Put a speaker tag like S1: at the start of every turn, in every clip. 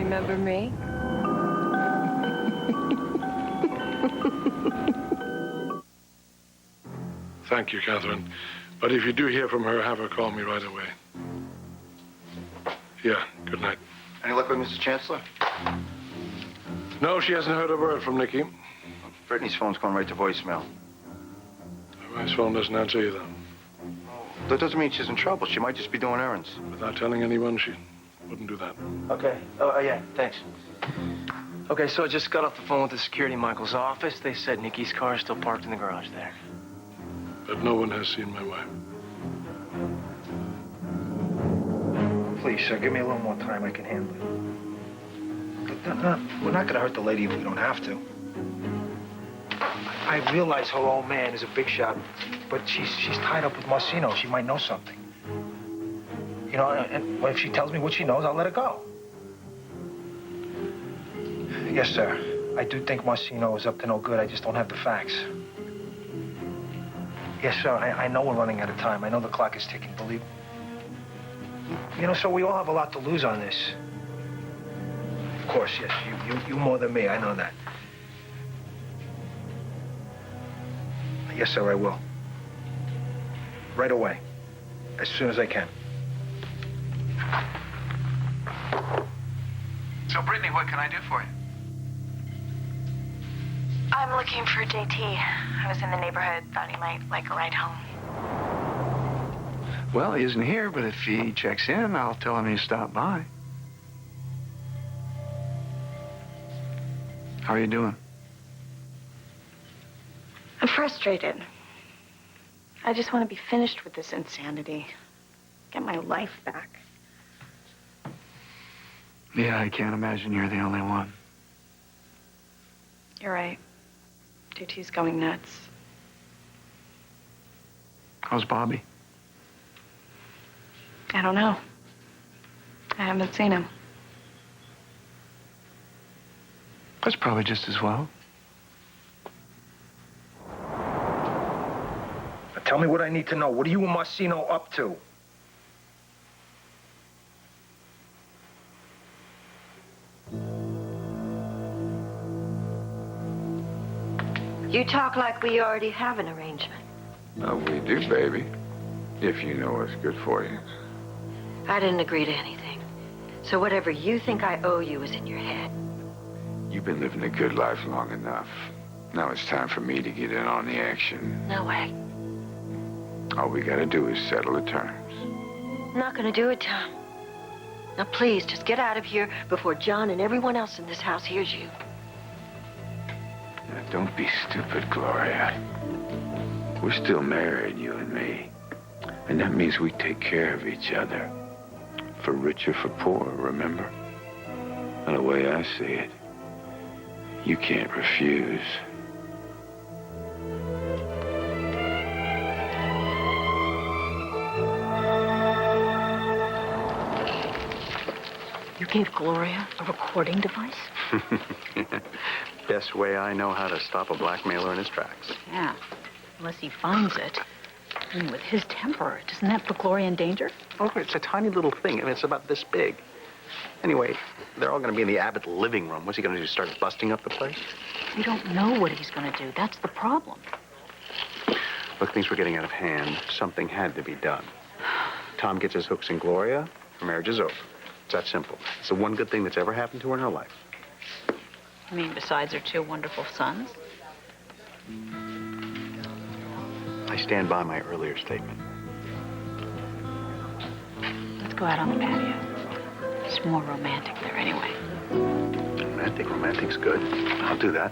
S1: Remember me?
S2: Thank you, Catherine. But if you do hear from her, have her call me right away. Yeah, good night.
S3: Any luck with Mrs. Chancellor?
S2: No, she hasn't heard a word from Nikki.
S3: Brittany's phone's going right to voicemail.
S2: My phone doesn't answer either.
S3: That doesn't mean she's in trouble. She might just be doing errands.
S2: Without telling anyone, she wouldn't do that.
S4: Okay. Oh, yeah, thanks. Okay, so I just got off the phone with the security in Michael's office. They said Nikki's car is still parked in the garage there.
S2: But no one has seen my wife.
S5: Please, sir, give me a little more time. I can handle it. No, we're not going to hurt the lady if we don't have to. I realize her old man is a big shot, but she's tied up with Marcino. She might know something. You know, and if she tells me what she knows, I'll let her go. Yes, sir. I do think Marcino is up to no good. I just don't have the facts. Yes, sir. I know we're running out of time. I know the clock is ticking, believe me. You know, so we all have a lot to lose on this. Of course, yes. You more than me. I know that. Yes, sir, I will. Right away. As soon as I can.
S6: So, Brittany, what can I do for you?
S7: I'm looking for JT. I was in the neighborhood, thought he might like a ride home.
S6: Well, he isn't here, but if he checks in, I'll tell him he stopped by. How are you doing?
S7: I'm frustrated. I just want to be finished with this insanity. Get my life back.
S6: Yeah, I can't imagine you're the only one.
S7: You're right. JT's going nuts.
S6: How's Bobby?
S7: I don't know. I haven't seen him.
S6: That's probably just as well.
S5: Now tell me what I need to know. What are you and Marcino up to?
S1: You talk like we already have an arrangement.
S8: We do, baby. If you know what's good for you.
S1: I didn't agree to anything. So whatever you think I owe you is in your head.
S8: You've been living a good life long enough. Now it's time for me to get in on the action.
S1: No way.
S8: All we gotta do is settle the terms.
S1: I'm not gonna do it, Tom. Now please, just get out of here before John and everyone else in this house hears you.
S8: Now, don't be stupid, Gloria. We're still married, you and me. And that means we take care of each other. For rich or for poor, remember? And the way I see it, you can't refuse.
S7: You gave Gloria a recording device?
S6: Best way I know how to stop a blackmailer in his tracks.
S9: Yeah, unless he finds it. I mean, with his temper, doesn't that put Gloria in danger?
S6: Oh, it's a tiny little thing, and it's about this big. Anyway, they're all going to be in the Abbott living room. What's he going to do, start busting up the place?
S9: We don't know what he's going to do. That's the problem.
S6: Look, things were getting out of hand. Something had to be done. Tom gets his hooks in Gloria, her marriage is over. It's that simple. It's the one good thing that's ever happened to her in her life.
S9: I mean, besides her two wonderful sons.
S6: I stand by my earlier statement.
S9: Let's go out on the patio. It's more romantic there anyway.
S6: Romantic's good. I'll do that.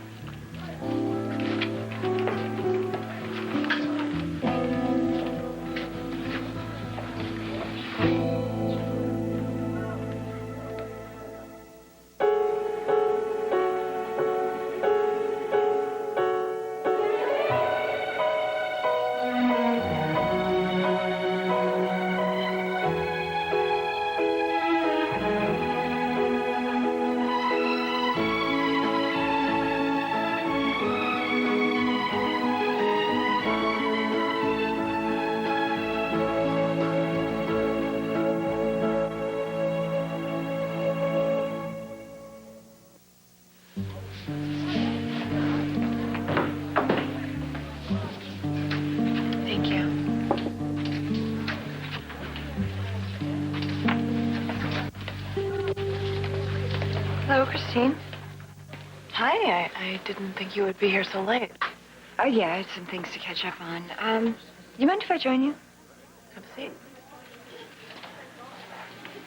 S1: Hello, Christine.
S7: Hi, I didn't think you would be here so late.
S1: Oh, yeah, I had some things to catch up on. You mind if I join you?
S7: Have a seat.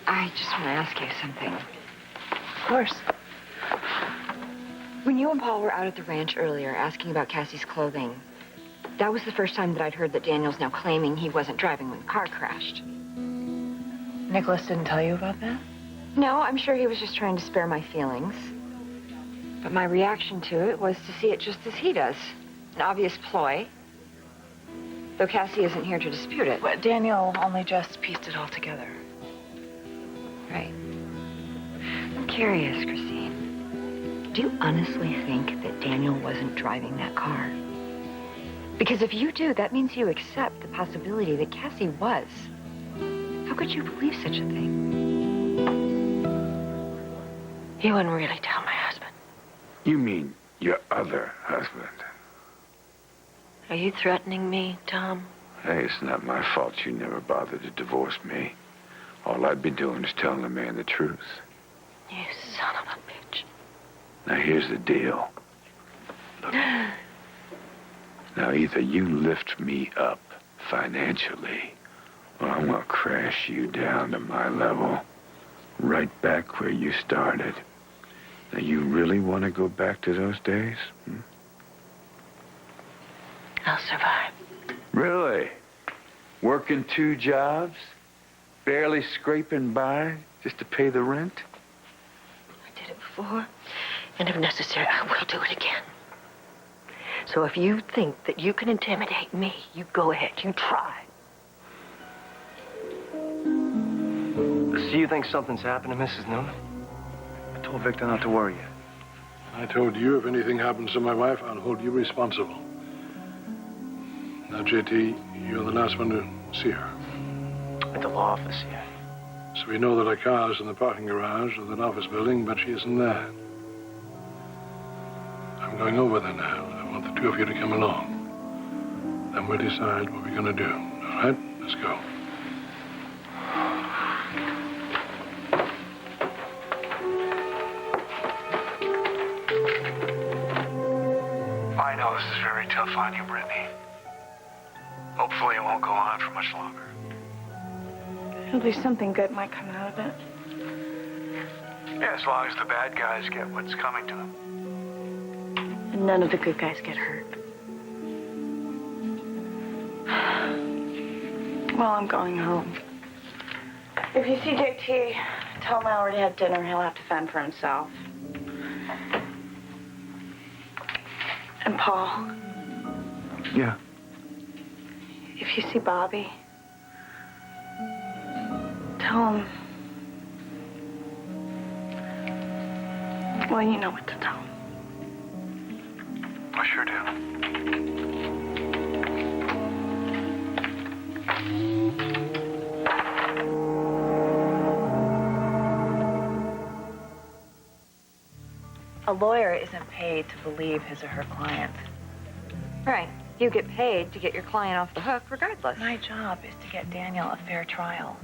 S1: I just want to ask you something.
S7: Of course.
S1: When you and Paul were out at the ranch earlier asking about Cassie's clothing, that was the first time that I'd heard that Daniel's now claiming he wasn't driving when the car crashed.
S7: Nicholas didn't tell you about that?
S1: No, I'm sure he was just trying to spare my feelings. But my reaction to it was to see it just as he does. An obvious ploy. Though Cassie isn't here to dispute it.
S7: But Daniel only just pieced it all together.
S1: Right. I'm curious, Christine. Do you honestly think that Daniel wasn't driving that car? Because if you do, that means you accept the possibility that Cassie was. How could you believe such a thing? You wouldn't really tell my husband.
S8: You mean your other husband?
S1: Are you threatening me, Tom?
S8: Hey, it's not my fault you never bothered to divorce me. All I'd be doing is telling a man the truth.
S1: You son of a bitch.
S8: Now, here's the deal. Look. Now, either you lift me up financially, or I'm gonna crash you down to my level, right back where you started. Now, you really want to go back to those days?
S1: I'll survive.
S8: Really? Working 2 jobs? Barely scraping by just to pay the rent?
S1: I did it before, and if necessary, I will do it again. So if you think that you can intimidate me, you go ahead, you try.
S4: So you think something's happened to Mrs. Noonan?
S5: I told Victor not to worry yet.
S2: I told you if anything happens to my wife, I'll hold you responsible. Now, JT, you're the last one to see her.
S4: At the law office, yeah.
S2: So we know that her car is in the parking garage of that office building, but she isn't there. I'm going over there now. I want the 2 of you to come along. Then we'll decide what we're going to do. All right? Let's go.
S5: I know this is very tough on you, Brittany. Hopefully it won't go on for much longer.
S7: At least something good might come out of it.
S5: Yeah, as long as the bad guys get what's coming to them.
S7: And none of the good guys get hurt. Well, I'm going home. If you see JT, tell him I already had dinner. He'll have to fend for himself. And Paul.
S8: Yeah.
S7: If you see Bobby, tell him. Well, you know what to tell him.
S5: I sure do.
S7: A lawyer isn't paid to believe his or her client.
S1: Right. You get paid to get your client off the hook regardless.
S7: My job is to get Daniel a fair trial.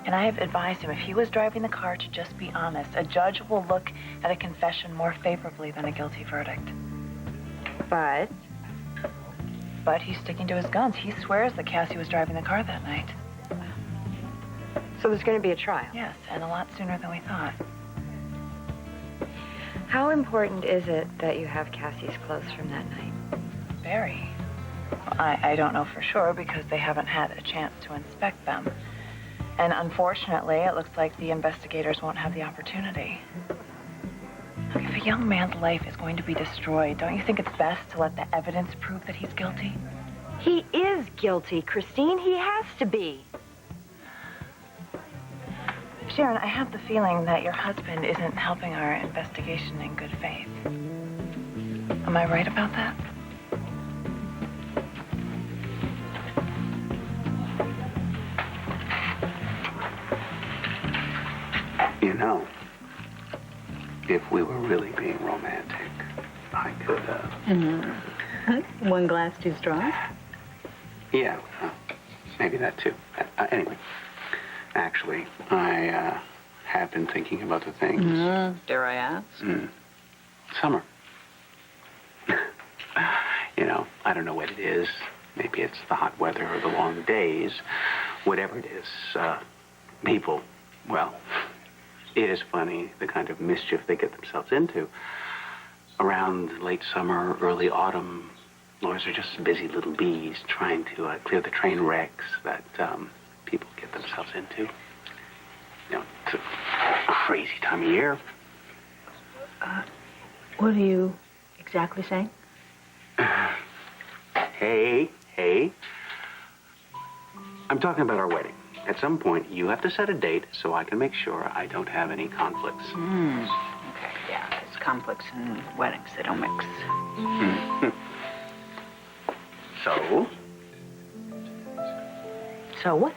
S7: And I have advised him if he was driving the car to just be honest, a judge will look at a confession more favorably than a guilty verdict.
S1: But
S7: But he's sticking to his guns. He swears that Cassie was driving the car that night.
S1: so there's going to be a trial.
S7: Yes, and a lot sooner than we thought.
S1: How important is it that you have Cassie's clothes from that night?
S7: Very. Well, I don't know for sure because they haven't had a chance to inspect them. And unfortunately, it looks like the investigators won't have the opportunity. Look, if a young man's life is going to be destroyed, don't you think it's best to let the evidence prove that he's guilty?
S1: He is guilty, Christine. He has to be.
S7: Sharon, I have the feeling that your husband isn't helping our investigation in good faith. Am I right about that?
S6: You know, if we were really being romantic, I could,
S9: One glass too strong?
S6: yeah, maybe that too. Anyway, actually, I have been thinking about the things.
S9: Dare I ask?
S6: Summer. You know, I don't know what it is. Maybe it's the hot weather or the long days. Whatever it is, people, well, it is funny the kind of mischief they get themselves into. Around late summer, early autumn, lawyers are just busy little bees trying to clear the train wrecks that people get themselves into. You know, it's a crazy time of year.
S9: What are you exactly saying?
S6: Hey. I'm talking about our wedding. At some point, you have to set a date so I can make sure I don't have any conflicts.
S9: Okay, yeah, there's conflicts and weddings. They don't mix.
S6: So?
S9: So what?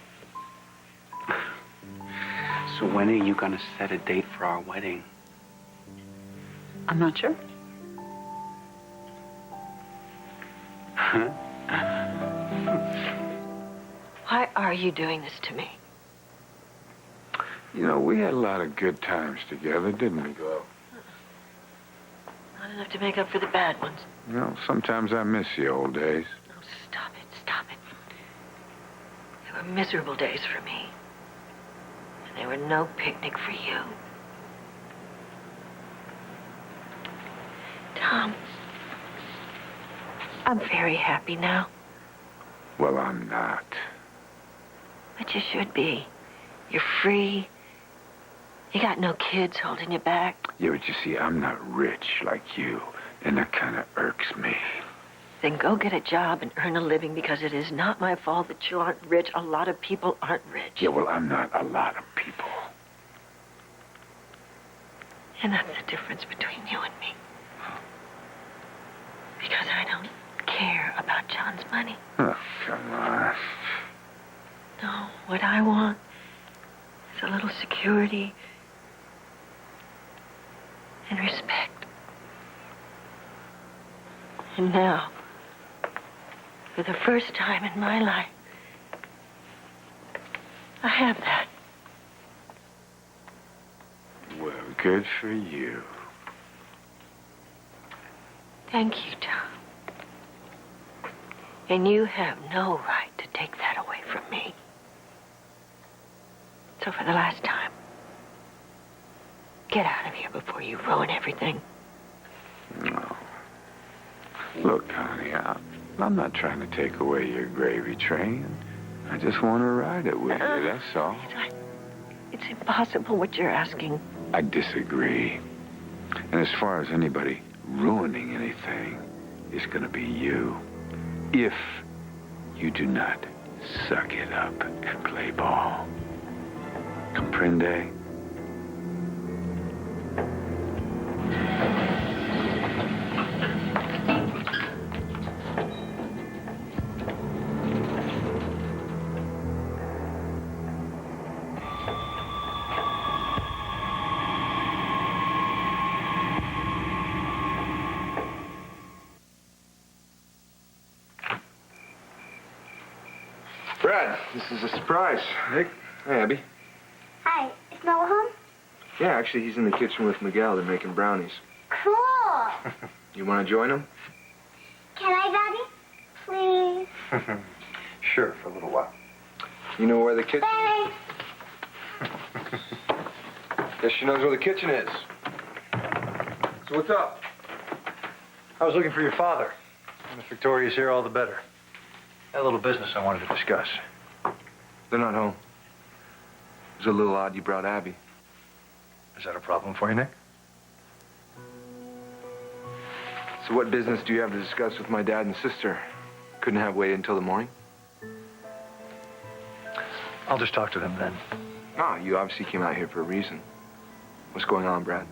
S6: So when are you going to set a date for our wedding?
S9: I'm not sure.
S1: Why are you doing this to me?
S8: You know, we had a lot of good times together, didn't we, Glo?
S1: Not enough to make up for the bad ones.
S8: You know, sometimes I miss the old days.
S1: No, stop it. They were miserable days for me. And they were no picnic for you. Tom, I'm very happy now.
S8: Well, I'm not.
S1: But you should be. You're free. You got no kids holding you back.
S8: Yeah, but you see, I'm not rich like you, and that kind of irks me.
S1: Then go get a job and earn a living, because it is not my fault that you aren't rich. A lot of people aren't rich.
S8: Yeah, well, I'm not a lot of people.
S1: And that's the difference between you and me. Because I don't care about John's money.
S8: Oh, come on.
S1: No, what I want is a little security and respect. And now, for the first time in my life, I have that.
S8: Well, good for you.
S1: Thank you, Tom. And you have no right to take that away from me. So for the last time, get out of here before you ruin everything.
S8: No. Look, honey, I'm not trying to take away your gravy train. I just want to ride it with you, that's all.
S1: It's impossible what you're asking.
S8: I disagree. And as far as anybody ruining anything, it's going to be you. If you do not suck it up and play ball. Comprende?
S3: Brad, this is a surprise. Nick. Hey, Abby.
S10: Hi, is Noah home?
S3: Yeah, actually, he's in the kitchen with Miguel. They're making brownies.
S10: Cool.
S3: You want to join him?
S10: Can I, Daddy? Please.
S3: Sure, for a little while. You know where the kitchen is?
S10: Thanks.
S3: Guess she knows where the kitchen is. So what's up?
S5: I was looking for your father. And if Victoria's here, all the better. I had a little business I wanted to discuss.
S3: They're not home. It's a little odd you brought Abby.
S5: Is that a problem for you, Nick?
S3: So what business do you have to discuss with my dad and sister? Couldn't have waited until the morning?
S5: I'll just talk to them then.
S3: No, you obviously came out here for a reason. What's going on, Brad?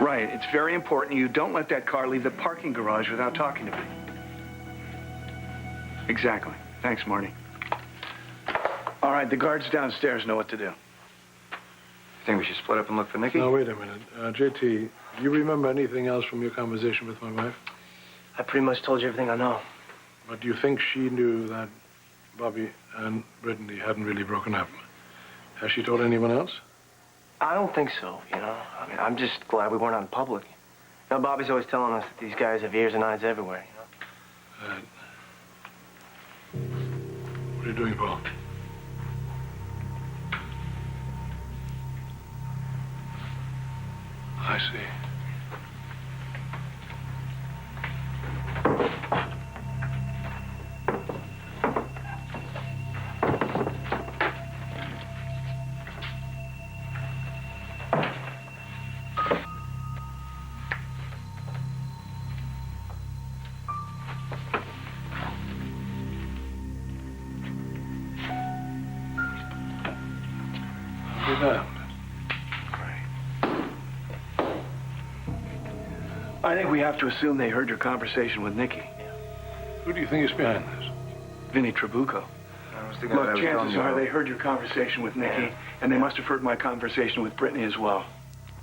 S11: Right. It's very important you don't let that car leave the parking garage without talking to me. Exactly. Thanks, Marty. All right, the guards downstairs know what to do.
S3: Think we should split up and look for Nikki?
S2: Now, wait a minute. JT, do you remember anything else from your conversation with my wife?
S4: I pretty much told you everything I know.
S2: But do you think she knew that Bobby and Brittany hadn't really broken up? Has she told anyone else?
S4: I don't think so, you know. I mean, I'm just glad we weren't out in public. Now, Bobby's always telling us that these guys have ears and eyes everywhere, you know.
S2: What are you doing, Paul? I see. Get out.
S11: I think we have to assume they heard your conversation with Nikki.
S2: Who do you think is behind this?
S11: Vinny Trabucco.
S3: I was thinking
S11: Look,
S3: I was telling
S11: chances
S3: you
S11: are
S3: about-
S11: they heard your conversation with Nikki, and they must have heard my conversation with Brittany as well.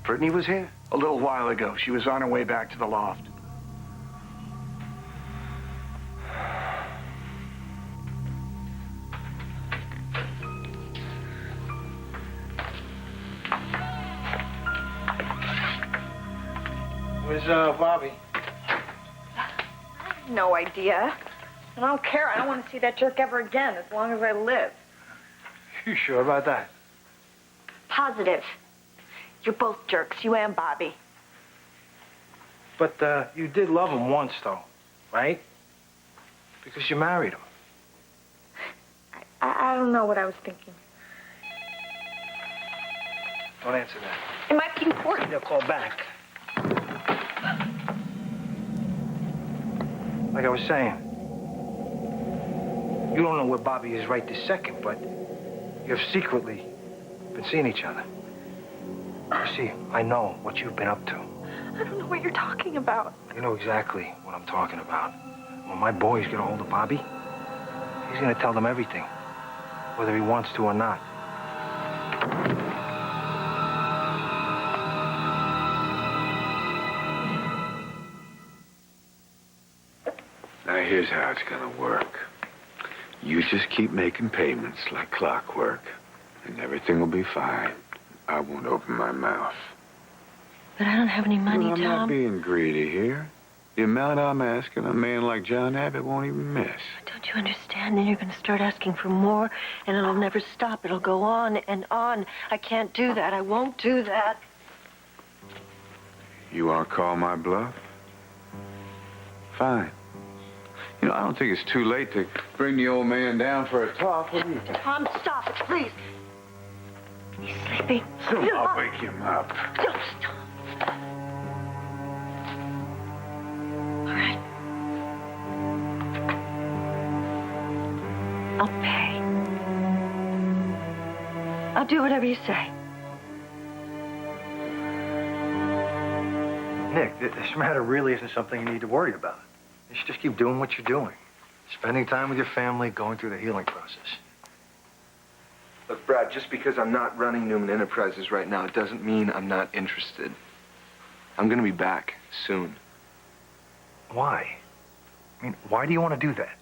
S3: Brittany was here?
S11: A little while ago. She was on her way back to the loft.
S5: Where's Bobby?
S7: No idea. And I don't care. I don't want to see that jerk ever again as long as I live.
S5: You sure about that?
S7: Positive. You're both jerks, you and Bobby.
S5: But you did love him once, though, right? Because you married him.
S7: I don't know what I was thinking.
S5: Don't answer that.
S7: It might be important.
S5: They'll call back. Like I was saying, you don't know where Bobby is right this second, but you've secretly been seeing each other. You see, I know what you've been up to.
S7: I don't know what you're talking about.
S5: You know exactly what I'm talking about. When my boys get a hold of Bobby, he's gonna tell them everything, whether he wants to or not.
S8: Now, here's how it's gonna work. You just keep making payments like clockwork, and everything will be fine. I won't open my mouth.
S1: But I don't have any money,
S8: I'm not
S1: Tom.
S8: being greedy here. The amount I'm asking, a man like John Abbott won't even miss.
S1: Don't you understand? Then you're going to start asking for more, and it'll never stop. It'll go on and on. I can't do that. I won't do that.
S8: You want to call my bluff? Fine. You know, I don't think it's too late to bring the old man down for a talk. What do you think?
S1: Tom, stop it, please. He's sleeping.
S8: I'll wake him up.
S1: No, stop. All right. I'll pay. I'll do whatever you say.
S5: Nick, this matter really isn't something you need to worry about. You should just keep doing what you're doing. Spending time with your family, going through the healing process.
S3: Look, Brad, just because I'm not running Newman Enterprises right now, it doesn't mean I'm not interested. I'm gonna be back soon.
S5: Why? I mean, why do you want to do that?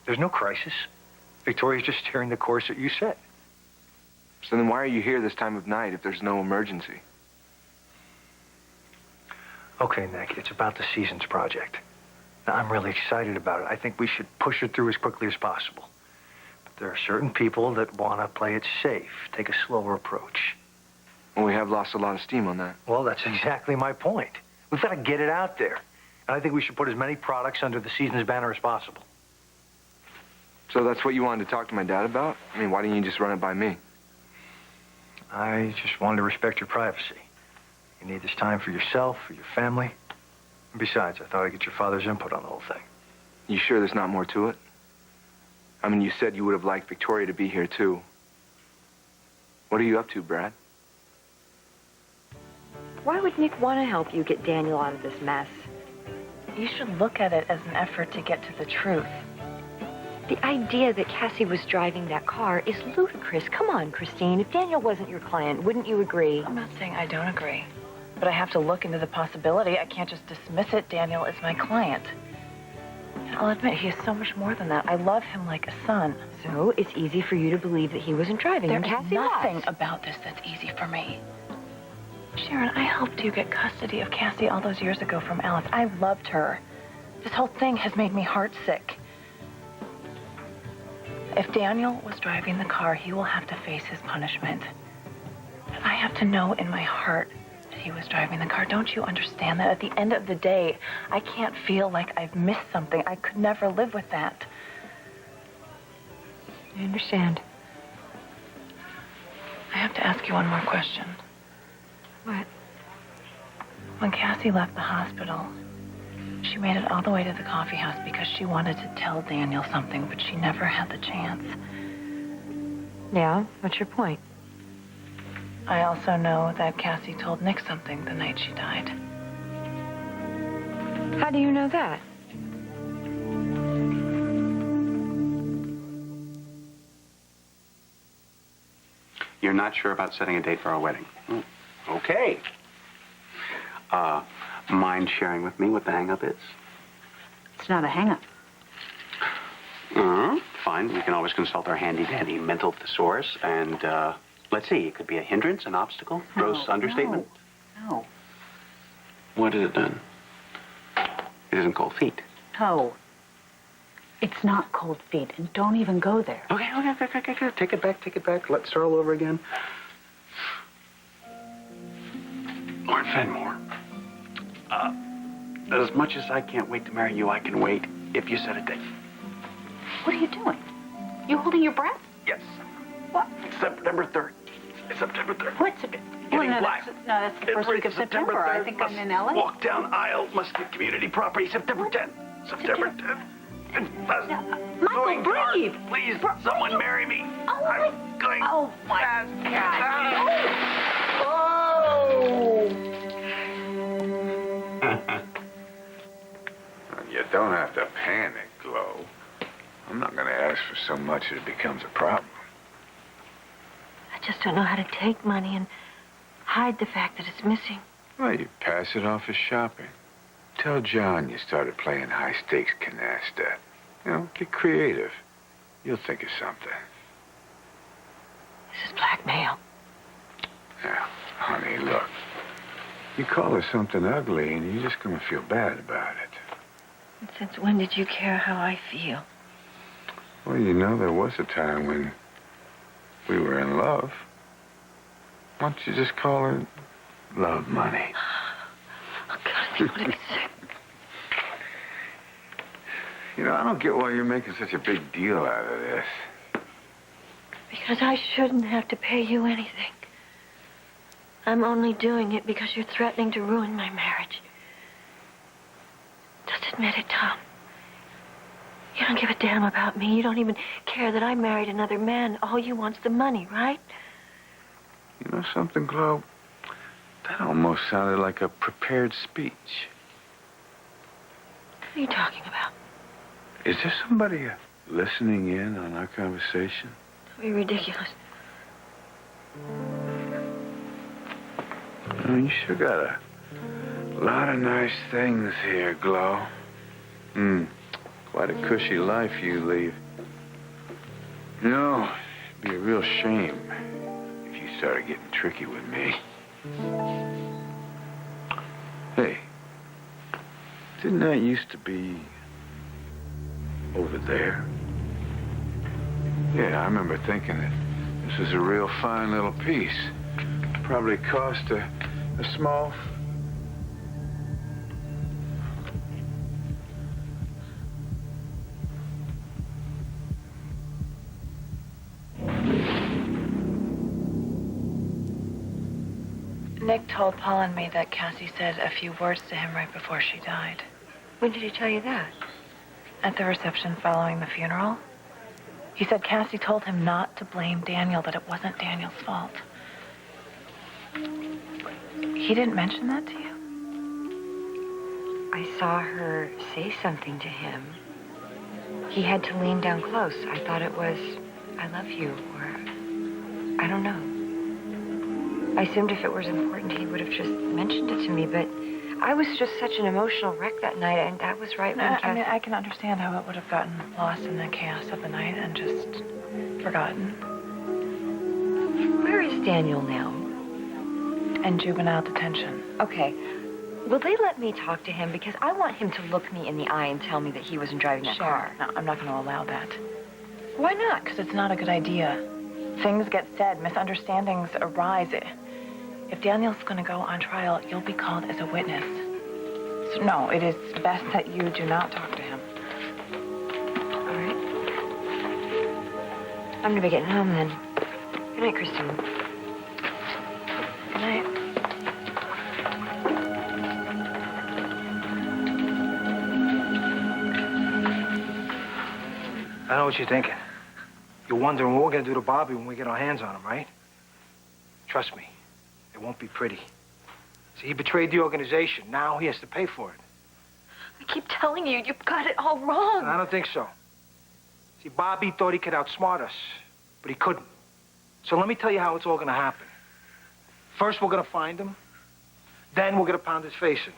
S5: There's no crisis. Victoria's just steering the course that you set.
S3: So then why are you here this time of night if there's no emergency?
S5: Okay, Nick, it's about the Seasons project. Now, I'm really excited about it. I think we should push it through as quickly as possible. But there are certain people that want to play it safe, take a slower approach.
S3: Well, we have lost a lot of steam on that.
S5: Well, that's exactly my point. We've got to get it out there. And I think we should put as many products under the Seasons banner as possible.
S3: So that's what you wanted to talk to my dad about? I mean, why didn't you just run it by me?
S5: I just wanted to respect your privacy. You need this time for yourself, for your family. And besides, I thought I'd get your father's input on the whole thing.
S3: You sure there's not more to it? I mean, you said you would have liked Victoria to be here, too. What are you up to, Brad?
S1: Why would Nick want to help you get Daniel out of this mess?
S7: You should look at it as an effort to get to the truth.
S1: The idea that Cassie was driving that car is ludicrous. Come on, Christine. If Daniel wasn't your client, wouldn't you agree?
S7: I'm not saying I don't agree, but I have to look into the possibility. I can't just dismiss it. Daniel is my client. I'll admit, he is so much more than that. I love him like a son.
S1: So it's easy for you to believe that he wasn't driving.
S7: There
S1: and
S7: is
S1: Cassie
S7: nothing
S1: was.
S7: about this that's easy for me. Sharon, I helped you get custody of Cassie all those years ago from Alice. I loved her. This whole thing has made me heartsick. If Daniel was driving the car, he will have to face his punishment. But I have to know in my heart that he was driving the car. Don't you understand that? At the end of the day, I can't feel like I've missed something. I could never live with that.
S1: I understand.
S7: I have to ask you one more question.
S1: What?
S7: When Cassie left the hospital, she made it all the way to the coffee house because she wanted to tell Daniel something, but she never had the chance.
S1: Yeah? What's your point?
S7: I also know that Cassie told Nick something the night she died.
S1: How do you know that?
S6: You're not sure about setting a date for our wedding? Okay. Mind sharing with me what the hang-up is?
S9: It's not a hang-up.
S6: Fine. We can always consult our handy-dandy mental thesaurus and, let's see, it could be a hindrance, an obstacle, gross understatement.
S9: No.
S6: What is it then? It isn't cold feet.
S9: No. It's not cold feet, and don't even go there.
S6: Okay. Take it back. Let's start all over again. Lord Fenmore, as much as I can't wait to marry you, I can wait if you set a date.
S9: What are you doing? You holding your breath?
S6: Yes.
S9: What?
S6: September 3rd. It's September 3rd.
S9: What's it?
S6: Getting
S9: No,
S6: black.
S9: that's the first week of September. I think I'm in LA.
S6: Walk down aisle, must get community property, September 10th. September 10th.
S9: Michael, breathe.
S6: Please, someone marry me.
S9: Oh,
S6: I'm going.
S9: Oh, my God.
S8: You don't have to panic, Glo. I'm not going to ask for so much that it becomes a problem.
S1: I just don't know how to take money and hide the fact that it's missing.
S8: Well, you pass it off as shopping. Tell John you started playing high-stakes canasta. You know, get creative. You'll think of something.
S1: This is blackmail.
S8: Now, honey, look. You call her something ugly, and you're just going to feel bad about it.
S1: And since when did you care how I feel?
S8: Well, you know, there was a time when we were in love. Why don't you just call her Love Money?
S1: Oh, God, I think I'm gonna be sick.
S8: You know, I don't get why you're making such a big deal out of this.
S1: Because I shouldn't have to pay you anything. I'm only doing it because you're threatening to ruin my marriage. Just admit it, Tom. You don't give a damn about me. You don't even care that I married another man. All you want's the money, right?
S8: You know something, Glo? That almost sounded like a prepared speech.
S1: What are you talking about?
S8: Is there somebody listening in on our conversation?
S1: Don't be ridiculous.
S8: You sure got a lot of nice things here, Glo. Quite a cushy life you lead. You know, it'd be a real shame if you started getting tricky with me. Hey, didn't that used to be over there? Yeah, I remember thinking that this was a real fine little piece. Probably cost a small...
S7: Nick told Paul and me that Cassie said a few words to him right before she died.
S1: When did he tell you that?
S7: At the reception following the funeral. He said Cassie told him not to blame Daniel, that it wasn't Daniel's fault. He didn't mention that to you?
S1: I saw her say something to him. He had to lean down close. I thought it was, I love you, or I don't know. I assumed if it was important, he would have just mentioned it to me, but I was just such an emotional wreck that night, and that was right when
S7: I mean, I can understand how it would have gotten lost in the chaos of the night and just forgotten.
S1: Where is Daniel now?
S7: In juvenile detention.
S1: Okay. Will they let me talk to him? Because I want him to look me in the eye and tell me that he wasn't driving that car.
S7: No, I'm not going to allow that.
S1: Why not?
S7: Because it's not a good idea. Things get said, misunderstandings arise. If Daniel's going to go on trial, you'll be called as a witness. So, no, it is best that you do not talk to him.
S1: All right. I'm going to be getting home then. Good night, Christine.
S7: Good night.
S5: I know what you're thinking. You're wondering what we're going to do to Bobby when we get our hands on him, right? Trust me, it won't be pretty. See, he betrayed the organization. Now he has to pay for it.
S1: I keep telling you, you've got it all wrong.
S5: And I don't think so. See, Bobby thought he could outsmart us, but he couldn't. So let me tell you how it's all going to happen. First, we're going to find him. Then we're going to pound his face in.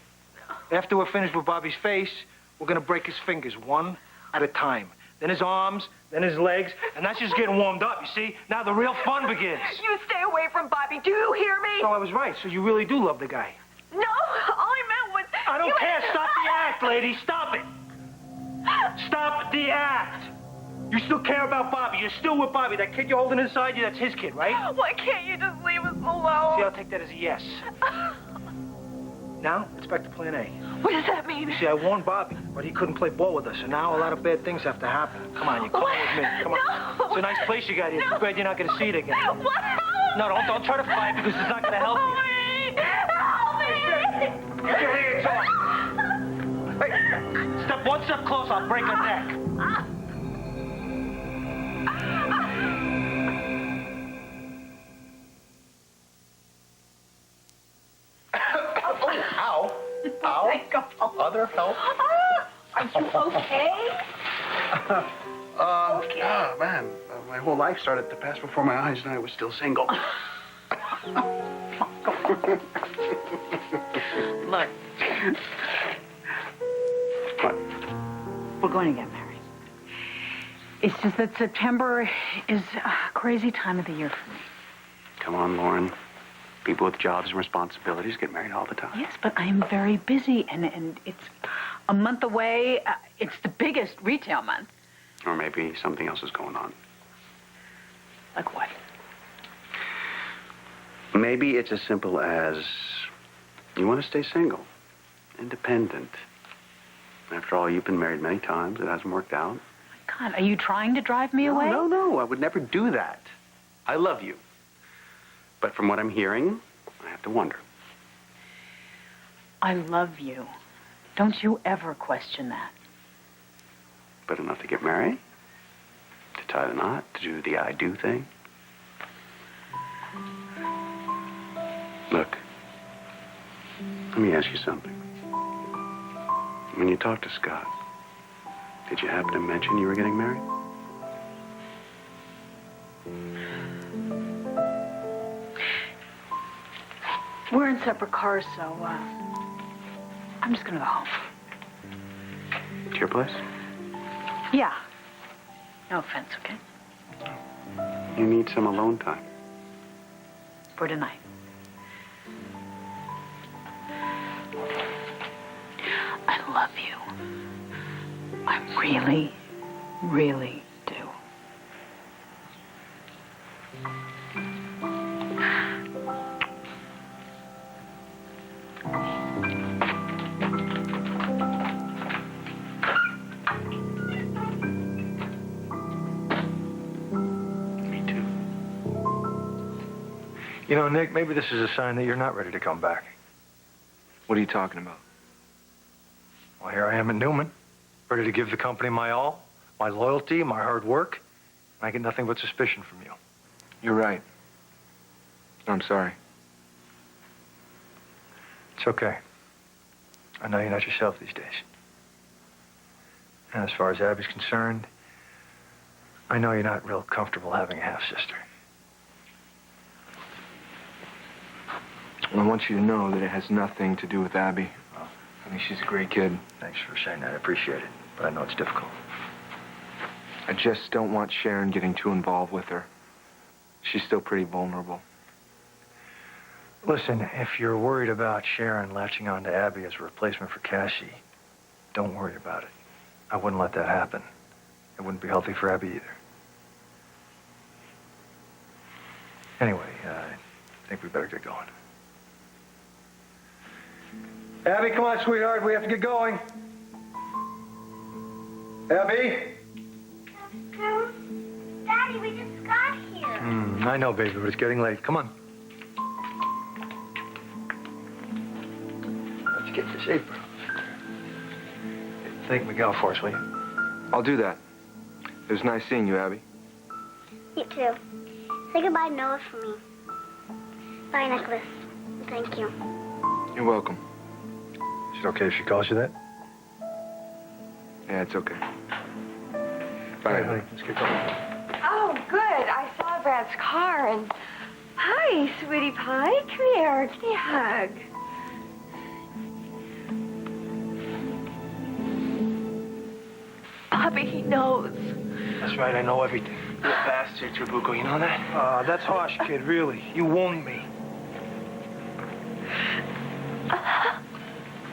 S5: After we're finished with Bobby's face, we're going to break his fingers one at a time. Then his arms, then his legs, and that's just getting warmed up, you see? Now the real fun begins.
S1: You stay away from Bobby. Do you hear me?
S5: So I was right. So you really do love the guy.
S1: No, all I meant was...
S5: I don't care. Stop the act, lady. Stop it. Stop the act. You still care about Bobby. You're still with Bobby. That kid you're holding inside you, that's his kid, right?
S1: Why can't you just leave us alone?
S5: See, I'll take that as a yes. Now, let's back to plan A.
S1: What does that mean?
S5: See, I warned Bobby, but he couldn't play ball with us, and now a lot of bad things have to happen. Come on, you're coming with me. Come on.
S1: No.
S5: It's a nice place you got here. Too bad you're not going to see it again.
S1: What?
S5: No, don't try to fight because it's not going to help you.
S1: Help me!
S5: Get your hands off. Hey, step one step close, I'll break her neck.
S11: Ow. Ow. Other help?
S1: Are you okay?
S11: Okay. Ah, man. My whole life started to pass before my eyes, and I was still single.
S9: Look.
S11: What?
S9: We're going to get married. It's just that September is a crazy time of the year for me.
S6: Come on, Lauren. People with jobs and responsibilities get married all the time.
S9: Yes, but I am very busy, and it's a month away. It's the biggest retail month.
S6: Or maybe something else is going on.
S9: Like what?
S6: Maybe it's as simple as you want to stay single, independent. After all, you've been married many times. It hasn't worked out.
S9: God, are you trying to drive me away?
S6: No. I would never do that. I love you. But from what I'm hearing, I have to wonder.
S9: I love you. Don't you ever question that.
S6: But enough to get married? To tie the knot? To do the I do thing? Look, let me ask you something. When you talked to Scott, did you happen to mention you were getting married?
S9: We're in separate cars, so I'm just gonna go home.
S6: To your place?
S9: Yeah. No offense, okay?
S6: You need some alone time.
S9: For tonight. I love you. I really, really do.
S5: You know, Nick, maybe this is a sign that you're not ready to come back.
S3: What are you talking about?
S5: Well, here I am at Newman, ready to give the company my all, my loyalty, my hard work, and I get nothing but suspicion from you.
S3: You're right. I'm sorry.
S5: It's okay. I know you're not yourself these days. And as far as Abby's concerned, I know you're not real comfortable having a half-sister.
S3: I want you to know that it has nothing to do with Abby. mean, she's a great kid.
S5: Thanks for saying that. I appreciate it. But I know it's difficult.
S3: I just don't want Sharon getting too involved with her. She's still pretty vulnerable.
S5: Listen, if you're worried about Sharon latching on to Abby as a replacement for Cassie, don't worry about it. I wouldn't let that happen. It wouldn't be healthy for Abby either. Anyway, I think we better get going. Abby, come on, sweetheart. We have to get going. Abby?
S10: Daddy, we just got here.
S5: I know, baby, but it's getting late. Come on. Let's get this apron. Thank Miguel for us, will you?
S3: I'll do that. It was nice seeing you, Abby.
S10: You too. Say goodbye to Noah for me. Bye, Nicholas. Thank you.
S3: You're welcome.
S5: Is it okay if she calls you that?
S3: Yeah, it's okay.
S5: All
S3: Bye.
S5: right, honey, let's get going.
S1: Oh, good. I saw Brad's car and... Hi, sweetie pie. Come here. Give me a hug. Bobby, he knows.
S4: That's right, I know everything. You bastard, Trabuco, you know that?
S5: That's harsh, kid, really. You wound me.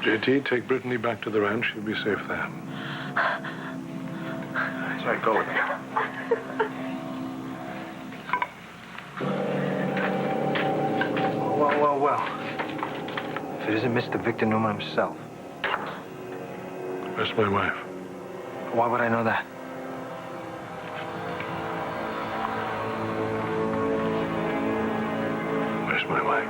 S2: JT, take Brittany back to the ranch. She'll be safe there.
S4: That's right, go with me.
S5: Well. If it isn't Mr. Victor Newman himself,
S2: Where's my wife?
S5: why would I know that?
S2: Where's my wife?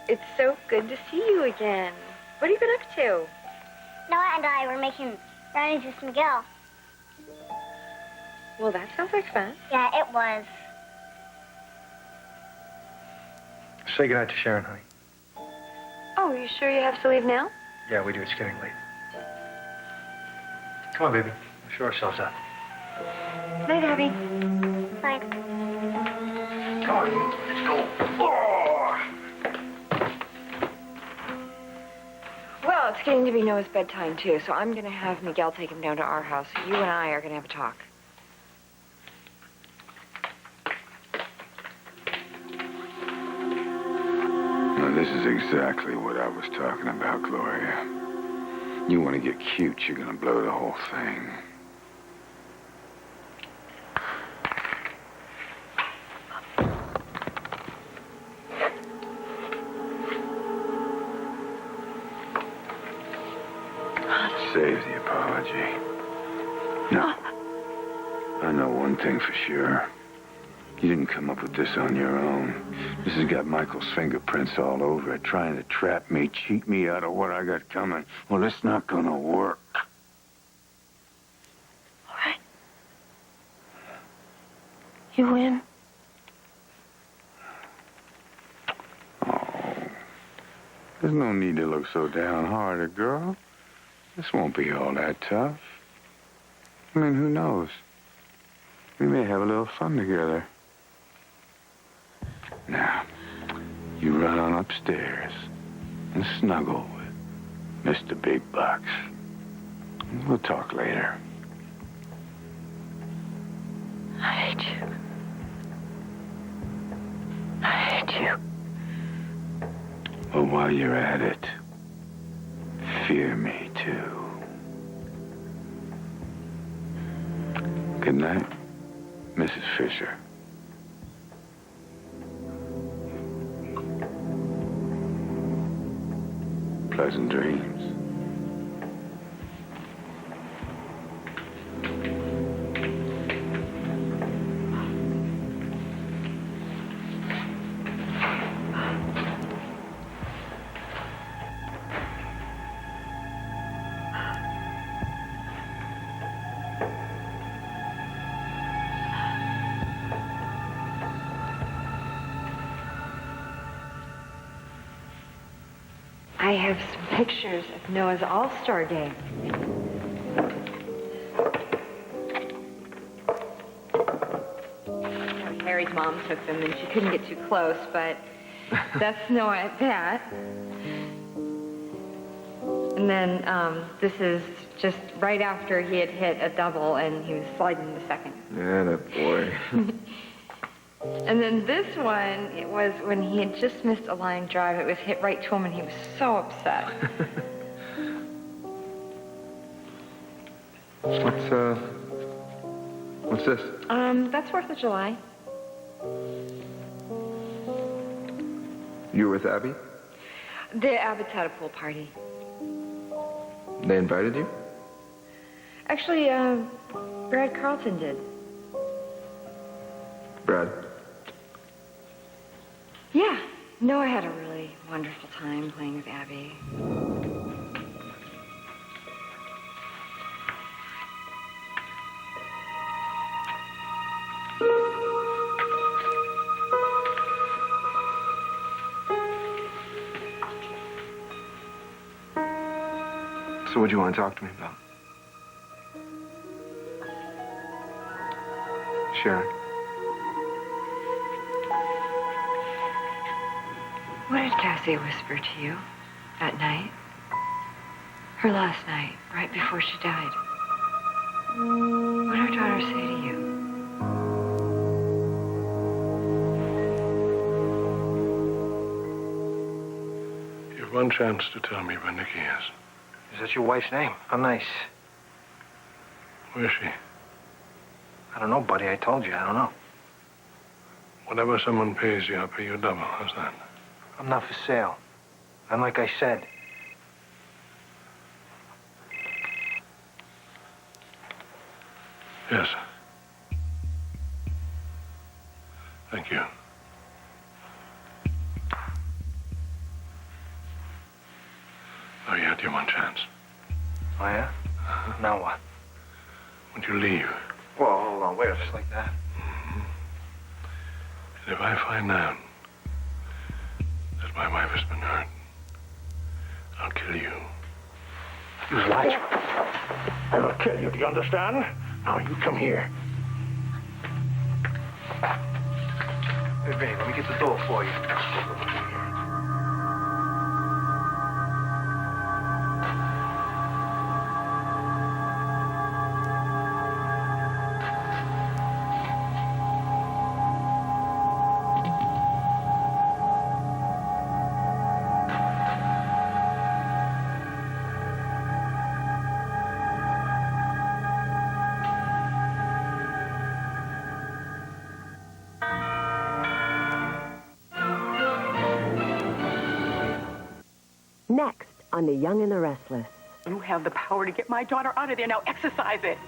S1: It's so good to see you again. What have you been up to?
S10: Noah and I were making brownies with Miguel.
S1: Well, that sounds like fun.
S10: Yeah, it was.
S5: Say goodnight to Sharon, honey.
S1: Oh, you sure you have to leave now?
S5: Yeah, we do. It's getting late. Come on, baby. We'll show ourselves out.
S1: Night, Abby.
S10: Fine.
S5: Come on, let's go. Oh!
S1: Well, it's getting to be Noah's bedtime, too, so I'm going to have Miguel take him down to our house. You and I are going to have a talk.
S8: Now, this is exactly what I was talking about, Gloria. You want to get cute, you're going to blow the whole thing. Save the apology. No. I know one thing for sure. You didn't come up with this on your own. This has got Michael's fingerprints all over it, trying to trap me, cheat me out of what I got coming. Well, it's not gonna work.
S7: All right. You win.
S8: Oh. There's no need to look so downhearted, girl. This won't be all that tough. I mean, who knows? We may have a little fun together. Now, you run on upstairs and snuggle with Mr. Big Bucks. We'll talk later.
S7: I hate you. I hate you.
S8: Well, while you're at it, fear me too. Good night, Mrs. Fisher. Pleasant dreams.
S1: I have some pictures of Noah's All-Star game. Larry's mom took them, and she couldn't get too close, but that's no at that. And then this is just right after he had hit a double, and he was sliding the second.
S3: Yeah, that boy.
S1: And then this one, it was when he had just missed a line drive. It was hit right to him, and he was so upset.
S3: What's this?
S1: That's 4th of July.
S3: You were with Abby?
S1: The Abbott's had a pool party.
S3: They invited you?
S1: Actually, Brad Carlton did.
S3: Brad?
S1: Yeah. Noah had a really wonderful time playing with Abby.
S3: So what do you want to talk to me about? Sharon.
S1: What did Cassie whisper to you that night? Her last night, right before she died. What did her daughter say to you?
S2: You have one chance to tell me where Nikki is.
S5: Is that your wife's name? How nice.
S2: Where is she?
S5: I don't know, buddy. I told you. I don't know.
S2: Whatever someone pays you, I'll pay you double. How's that?
S5: I'm not for sale. And like I said,
S2: Yes. Thank you. Oh, you had your one chance.
S5: oh yeah? Now what?
S2: When you leave,
S5: Well, hold on. Wait, just like that.
S2: and if I find out that my wife has been hurt, I'll kill you.
S5: You liar.
S11: I'll kill you, do you understand? Now you come here.
S5: Hey, Vinny, let me get the door for you.
S12: Next on The Young and the Restless.
S9: You have the power to get my daughter out of there. Now exercise it.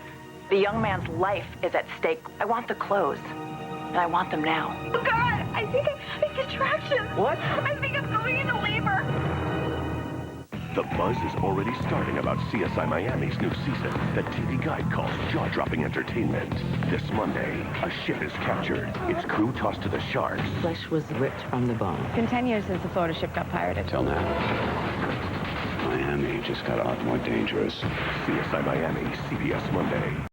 S7: The young man's life is at stake. I want the clothes, and I want them now.
S1: Oh, God! I think contractions.
S5: What?
S1: I think I'm going into labor.
S13: The buzz is already starting about CSI Miami's new season that TV Guide calls jaw-dropping entertainment. This Monday, a ship is captured, its crew tossed to the sharks.
S12: Flesh was ripped from the bone.
S7: It's been 10 years since the Florida ship got pirated.
S6: Till now. Miami just got a lot more dangerous.
S13: CSI Miami, CBS Monday.